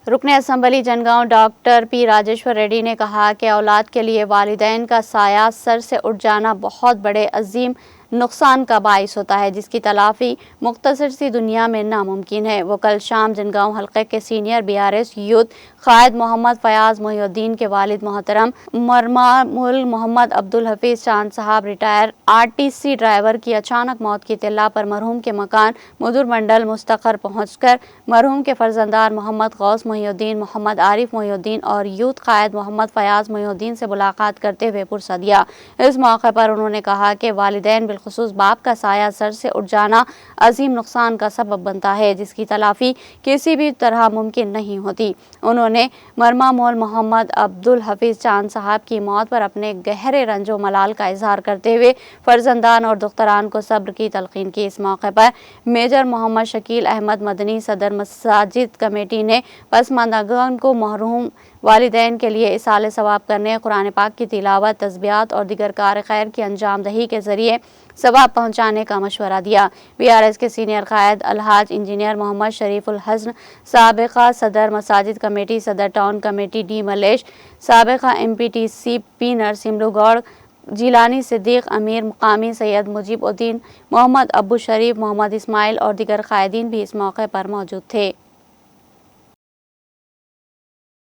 رکن assembly جنگاؤں doctor پی Rajeshwar ready نے کہا کہ اولاد کے لیے والدین کا سایہ سر سے اٹھ جانا بہت بڑے عظیم نقصان کا باعث ہوتا ہے، جس کی تلافی مختصر سی دنیا میں ناممکن ہے۔ وہ کل شام جنگاؤں حلقے کے سینئر BRS یوتھ قائد محمد فیاض محی الدین کے والد محترم مرمامل محمد عبدالحفیظ چاند صاحب ریٹائر RTC ڈرائیور کی اچانک موت کی اطلاع پر مرحوم کے مکان مدور منڈل مستقر پہنچ کر مرحوم کے فرزندان محمد غوث محی الدین، محمد عارف محی الدین اور یوتھ قائد محمد فیاض محی الدین سے ملاقات کرتے ہوئے پرسہ دیا۔ اس موقع پر انہوں نے کہا کہ والدین بالخصوص باپ کا سایہ سر سے اٹھ جانا عظیم نقصان کا سبب بنتا ہے، جس کی تلافی کسی بھی طرح ممکن نہیں ہوتی۔ انہوں نے مرمامول محمد عبدالحفیظ چاند صاحب کی موت پر اپنے گہرے رنج و ملال کا اظہار کرتے ہوئے فرزندان اور دختران کو صبر کی تلقین کی۔ اس موقع پر میجر محمد شکیل احمد مدنی صدر مساجد کمیٹی نے پسماندگان کو مرحوم والدین کے لیے ایصال ثواب کرنے، قرآن پاک کی تلاوت، تسبیحات اور دیگر کار خیر کی انجام دہی کے ذریعے ثواب پہنچانے کا مشورہ دیا۔ BRS کے سینئر قائد الحاج انجینئر محمد شریف الحسن، سابقہ صدر مساجد کمیٹی، صدر ٹاؤن کمیٹی D ملیش، سابقہ MPTC P نرسملو گوڑ، جیلانی صدیق، امیر مقامی سید مجیب الدین، محمد ابو شریف، محمد اسماعیل اور دیگر قائدین بھی اس موقع پر موجود تھے۔